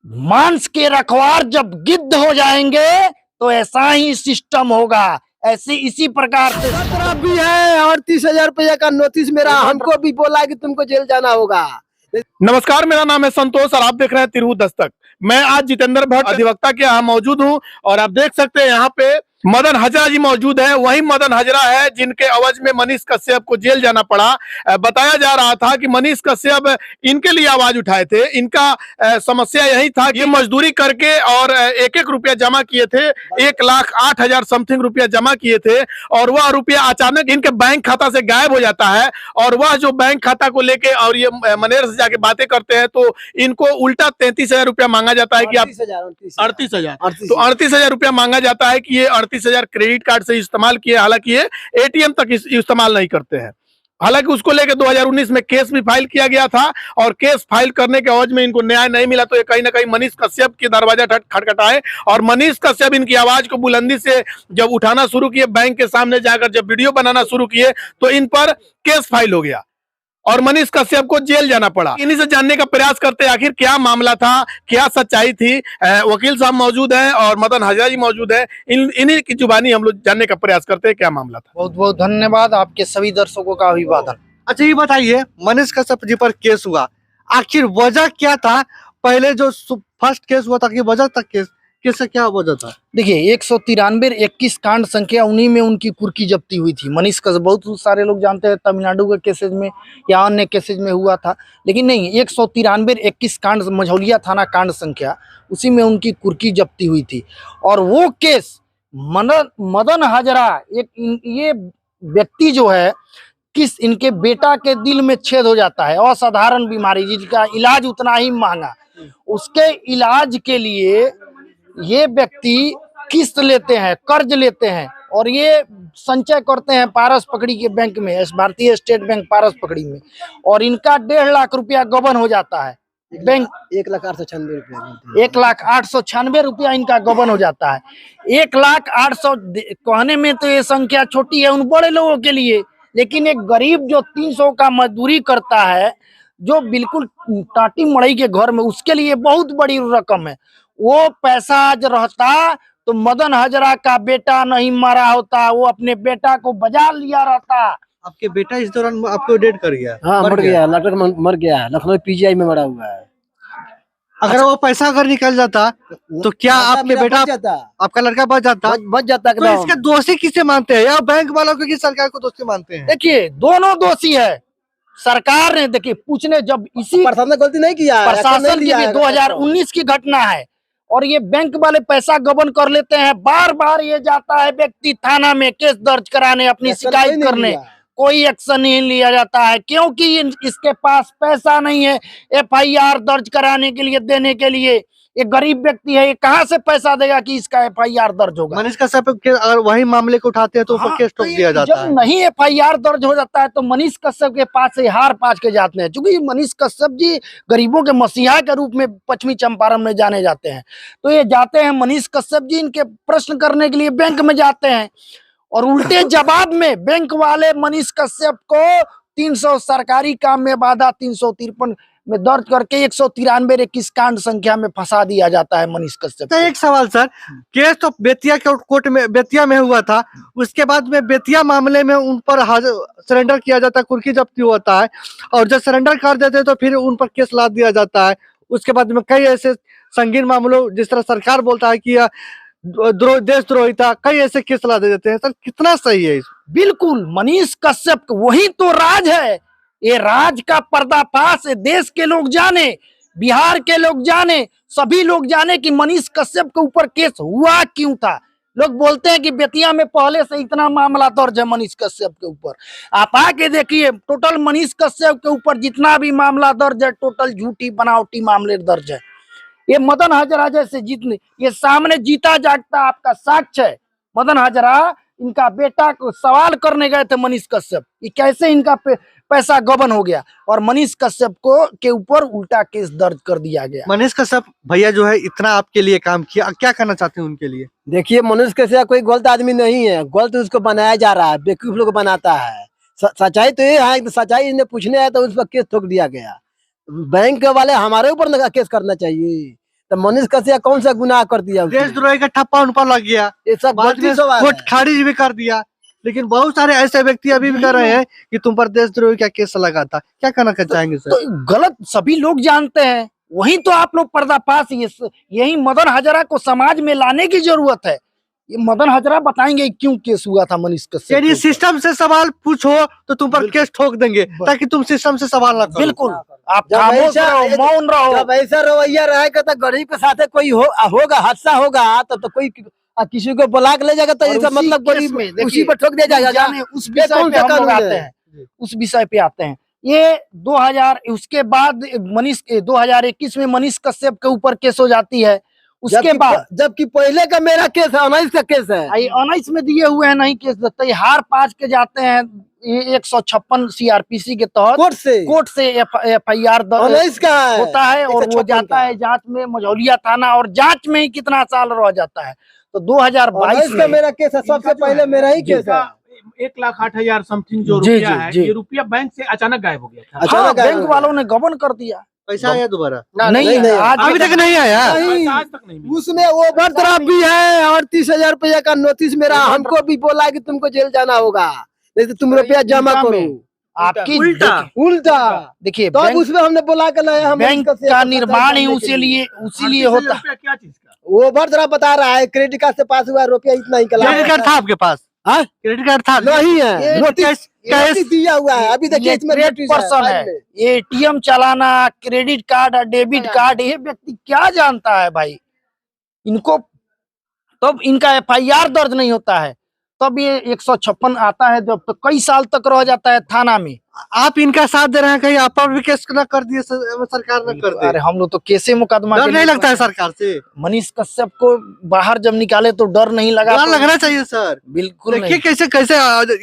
मांस के रखवार जब गिद्ध हो जाएंगे तो ऐसा ही सिस्टम होगा। ऐसे इसी प्रकार से खतरा भी है और 30,000 रुपया का नोटिस मेरा हमको भी बोला कि तुमको जेल जाना होगा। नमस्कार, मेरा नाम है संतोष और आप देख रहे हैं तिरहुत दस्तक। मैं आज जितेंद्र भट्ट अधिवक्ता के यहाँ मौजूद हूँ और आप देख सकते हैं यहाँ पे मदन हजरा जी मौजूद है। वही मदन हजरा है जिनके अवज में मनीष कश्यप को जेल जाना पड़ा। बताया जा रहा था कि मनीष कश्यप इनके लिए आवाज उठाए थे। इनका समस्या यही था कि मजदूरी करके और एक एक रुपया जमा किए थे, 1,08,000 समथिंग रुपया जमा किए थे और वह रुपया अचानक इनके बैंक खाता से गायब हो जाता है। और वह जो बैंक खाता को लेके और ये मैनेजर से जाके बातें करते हैं तो इनको उल्टा 33,000 रुपया मांगा जाता है कि आप 38,000 तो 38,000 रुपया मांगा जाता है कि ये 38,000 क्रेडिट कार्ड से इस्तेमाल किए। हालांकि ये एटीएम तक इस्तेमाल नहीं करते हैं। हालांकि उसको लेकर 2019 में केस भी फाइल किया गया था और केस फाइल करने के एवज में इनको न्याय नहीं मिला तो ये कहीं ना कहीं मनीष कश्यप की दरवाजा खटखटाए और मनीष कश्यप इनकी आवाज को बुलंदी से जब उठाना शुरू किए, बैंक के सामने जाकर जब वीडियो बनाना शुरू किए तो इन पर केस फाइल हो गया और मनीष कश्यप को जेल जाना पड़ा। इन्हीं से जानने का प्रयास करते हैं आखिर क्या मामला था, क्या सच्चाई थी। वकील साहब मौजूद हैं और मदन हजरा जी मौजूद हैं। इन्हीं की जुबानी हम लोग जानने का प्रयास करते हैं क्या मामला था। बहुत बहुत धन्यवाद, आपके सभी दर्शकों का अभिवादन। अच्छा ये बताइए, मनीष कश्यप जी पर केस हुआ, आखिर वजह क्या था? पहले जो फर्स्ट केस हुआ था कि वजह तक केस का क्या वजह था? देखिए 193 21 कांड संख्या उन्हीं में उनकी कुर्की जब्ती हुई थी। मनीष कश्यप बहुत सारे लोग जानते हैं तमिलनाडु के केसेज में या अन्य केसेज में हुआ था, लेकिन नहीं, 193 21 कांड मझौलिया थाना कांड संख्या उसी में उनकी कुर्की जब्ती हुई थी। और वो केस मदन हजरा ये व्यक्ति जो है किस इनके बेटा के दिल में छेद हो जाता है, असाधारण बीमारी जिसका इलाज उतना ही महंगा, उसके इलाज के लिए ये व्यक्ति किस्त लेते हैं, कर्ज लेते हैं और ये संचय करते हैं पारस पकड़ी के बैंक में, भारतीय स्टेट बैंक पारस पकड़ी में, और इनका 1.5 लाख रुपया गबन हो जाता है। बैंक 1,08,96 रुपया 1,08,96 रुपया इनका गबन हो जाता है। 1,08,000 कहने में तो ये संख्या छोटी है उन बड़े लोगों के लिए, लेकिन एक गरीब जो 300 का मजदूरी करता है, जो बिल्कुल टाटी मड़ई के घर में, उसके लिए बहुत बड़ी रकम है। वो पैसा आज रहता तो मदन हजरा का बेटा नहीं मरा होता, वो अपने बेटा को बजा लिया रहता। आपके बेटा इस दौरान आपको डेड कर गया? हाँ, मर गया, मर गया, लखनऊ पीजीआई में मरा हुआ है। अगर वो पैसा अगर निकल जाता तो क्या आपके बेटा आपका लड़का बच जाता? तो इसके दोषी किसे मानते हैं, या बैंक वालों को कि सरकार को दोषी मानते हैं? देखिए दोनों दोषी है। सरकार ने देखिए पूछने जब इसी प्रशासन ने गलती नहीं किया, प्रशासन की भी 2019 की घटना है और ये बैंक वाले पैसा गबन कर लेते हैं। बार बार ये जाता है व्यक्ति थाना में केस दर्ज कराने, अपनी शिकायत करने, कोई एक्शन नहीं लिया जाता है क्योंकि इसके पास पैसा नहीं है एफआईआर दर्ज कराने के लिए, देने के लिए। ये गरीब व्यक्ति है, ये कहाँ से पैसा देगा कि इसका एफआईआर दर्ज होगा? मनीष कश्यप अगर वही मामले को उठाते हैं तो ऊपर केस ठोक दिया जाता है। जब नहीं एफआईआर दर्ज हो जाता है तो मनीष कश्यप के पास से हार पाच के जाते हैं, क्योंकि मनीष कश्यप जी गरीबों के मसीहा के रूप में पश्चिमी चंपारण में जाने जाते हैं। तो ये जाते हैं मनीष कश्यप जी इनके प्रश्न करने के लिए बैंक में जाते हैं और उल्टे जवाब में बैंक वाले मनीष कश्यप को 300 सरकारी काम में बाधा 353 में दर्ज करके 193 21 कांड संख्या में फंसा दिया जाता है मनीष कश्यप। तो एक सवाल सर, केस तो बेतिया कोर्ट में बेतिया में हुआ था, उसके बाद में बेतिया मामले में उन पर सरेंडर किया जाता है, कुर्की जब्ती होता है और जब सरेंडर कर देते हैं तो फिर उन पर केस लाद दिया जाता है। उसके बाद में कई ऐसे संगीन मामलों, जिस तरह सरकार बोलता है कि देशद्रोही था, कई ऐसे केस ला देते हैं। सर कितना सही है? बिल्कुल, मनीष कश्यप वही तो राज है। ये राज का पर्दाफाश देश के लोग जाने, बिहार के लोग जाने, सभी लोग जाने कि मनीष कश्यप के ऊपर केस हुआ क्यों था। लोग बोलते हैं कि बेतिया में पहले से इतना मामला दर्ज है मनीष कश्यप के ऊपर। आप आके देखिए टोटल मनीष कश्यप के ऊपर जितना भी मामला दर्ज है, टोटल झूठी बनावटी मामले दर्ज है। ये मदन हजरा जैसे जीतने, ये सामने जीता जागता आपका साक्ष्य है। मदन हजरा इनका बेटा को सवाल करने गए थे मनीष कश्यप कि कैसे इनका पैसा गबन हो गया और मनीष कश्यप को के ऊपर उल्टा केस दर्ज कर दिया गया। मनीष कश्यप भैया जो है इतना आपके लिए काम किया, क्या करना चाहते हैं उनके लिए? देखिए मनीष कश्यप कोई गलत आदमी नहीं है, गलत उसको बनाया जा रहा है, बेवकूफ लोग बनाता है। सच्चाई तो ये है, सच्चाई इन्हें पूछने आया तो उस पर केस ठोक दिया गया। बैंक वाले हमारे ऊपर केस करना चाहिए, तो मनीष कसिया कौन सा गुनाह कर दिया उसने? देशद्रोही का ठप्पा उन पर लग गया, ये सब बाद में गलती सवाल कोर्ट है। खारिज भी कर दिया। लेकिन बहुत सारे ऐसे व्यक्ति अभी भी कर रहे हैं कि तुम पर देशद्रोही का केस लगा था। क्या कहना चाहेंगे सर? तो गलत सभी लोग जानते हैं, वही तो आप लोग पर्दाफाश यही मदन हजारा को समाज में लाने की जरूरत है। ये मदन हजारा बताएंगे क्यों केस हुआ था मनीष कश्यप यदि के ऊपर। सिस्टम से सवाल पूछो तो तुम पर केस ठोक देंगे, ताकि तुम सिस्टम से सवाल ना करो। बिल्कुल, आप जब खामोश ऐसा- रहो, मौन रहो। जब ऐसा रवैया रहेगा तो गरीब के साथ कोई होगा हादसा होगा तो कोई किसी को बुला के ले जाएगा तो और इसका उसी मतलब केस गरीब में देखिए, उसी पर ठोक दिया जाएगा। जाने उस ये विषय कौन पे सा हम लोग कानून आते है? हैं, उस विषय पे आते हैं। ये 2000 उसके बाद 2021 में मनीष कश्यप के ऊपर केस हो जाती है। उसके बाद जबकि पहले का मेरा केस है, 19 का केस है। 19 में दिए हुए हैं, नहीं केस देते, हार 5 के जाते हैं। ये 156 सीआरपीसी के तहत कोर्ट से FIR 19 का है होता है और वो 156 जाता है जांच में मझौलिया थाना, और जांच में ही कितना साल रह जाता है। तो 2022 19 का में मेरा केस है, सबसे पहले मेरा ही केस है। 1,08,000 समथिंग जो जी, रुपया जी, है, जी। ये रुपया बैंक से अचानक गायब हो गया था। अच्छा। हाँ, अचानक गायब बैंक हो वालों ने गबन कर दिया। पैसा आया दोबारा? नहीं, नहीं, आज अभी तक नहीं आया। नहीं, आज तक नहीं मिला। उसमें ओवरड्राफ्ट भी है और 30,000 रुपया का नोटिस मेरा हमको भी बोला कि तुमको जेल जाना होगा, नहीं तो तुम रुपया जमा करो। आपकी उल्टा। उल्टा देखिए, तब बैंक उसमें हमने बुला के लाया। हम बैंक इसका का 50,000 निर्माण ही जानने के लिए। उसीलिए होता है। रुपया क्या चीज का? ओवरड्राफ्ट बता रहा है, क्रेडिट कार्ड से पास हुआ रुपया इतना ही कला क्रेडिट कार्ड था आपके पास? हाँ? क्रेडिट कार्ड था? नहीं है, ये नोटिस नोटिस दिया हुआ है। अभी देखिए इसमें ये नोटिस पर्सन है, फाइल में। ये ATM चलाना, क्रेडिट कार्ड और डेबिट कार्ड, ये व्यक्ति क्या जानता है भाई? इनको तब इनका FIR दर्ज नहीं होता है, तब ये 156 आता है, जब तो कई साल तक रह जाता है थाना में। आप इनका साथ दे रहे हैं, कहीं आप पर भी केस न कर दिए, सरकार न कर दे? अरे हम लोग तो कैसे मुकदमा डर के नहीं लिए- लगता है सरकार से? मनीष कश्यप को बाहर जब निकाले तो डर नहीं लगा? डर तो लगना चाहिए सर। बिल्कुल देखिए नहीं। कैसे कैसे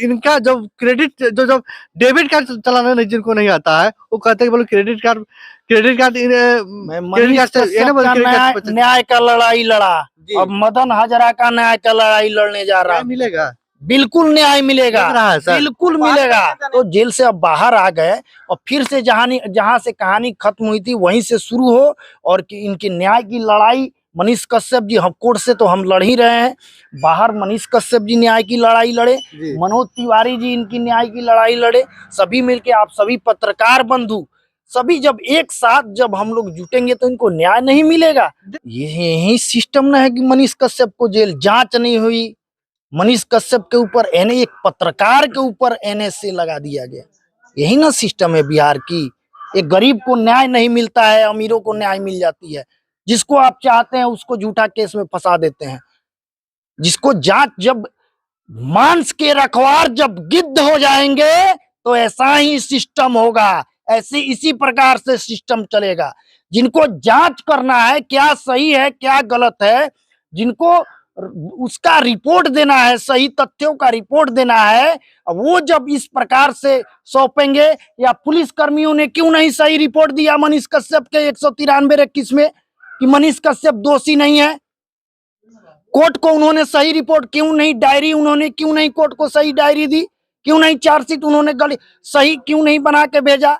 इनका जब क्रेडिट जब डेबिट कार्ड चलाना नहीं, जिनको नहीं आता है वो कहते हैं कि बोलो क्रेडिट कार्ड मैं क्रेडिट मनीष कार्ड से- ये ना कश्यप बोल का क्रेडिट कार्ड से न्याय का लड़ाई लड़ा, जी। अब मदन हजारा का न्याय का लड़ाई लड़ने जा रहा न्याय है। मिलेगा? बिल्कुल न्याय मिलेगा, लग रहा है सर। बिल्कुल मिलेगा। तो जेल से अब बाहर आ गए और फिर से जहां से कहानी खत्म हुई थी वहीं से शुरू हो, और कि इनकी न्याय की लड़ाई मनीष कश्यप जी, हम कोर्ट से तो हम लड़ ही रहे हैं, बाहर मनीष कश्यप जी न्याय की लड़ाई लड़े, जी। मनोज तिवारी जी इनकी न्याय की लड़ाई लड़े, सभी मिलके, आप सभी पत्रकार बंधु सभी जब एक साथ जब हम लोग जुटेंगे तो इनको न्याय नहीं मिलेगा। यही सिस्टम ना है कि मनीष कश्यप को जेल, जांच नहीं हुई, मनीष कश्यप के ऊपर एक पत्रकार के ऊपर NSA लगा दिया गया। यही ना सिस्टम है बिहार की। एक गरीब को न्याय नहीं मिलता है, अमीरों को न्याय मिल जाती है। जिसको आप चाहते हैं उसको झूठा केस में फंसा देते हैं। जिसको जांच, जब मांस के रखवार जब गिद्ध हो जाएंगे तो ऐसा ही सिस्टम होगा, ऐसे इसी प्रकार से सिस्टम चलेगा। जिनको जांच करना है क्या सही है क्या गलत है, जिनको उसका रिपोर्ट देना है, सही तथ्यों का रिपोर्ट देना है, वो जब इस प्रकार से सौंपेंगे, या पुलिस कर्मियों ने क्यों नहीं सही रिपोर्ट दिया मनीष कश्यप के 193-21 में कि मनीष कश्यप दोषी नहीं है? कोर्ट को उन्होंने सही रिपोर्ट क्यों नहीं, डायरी उन्होंने क्यों नहीं कोर्ट को सही डायरी दी, क्यों नहीं चार्जशीट उन्होंने सही क्यों नहीं बना के भेजा?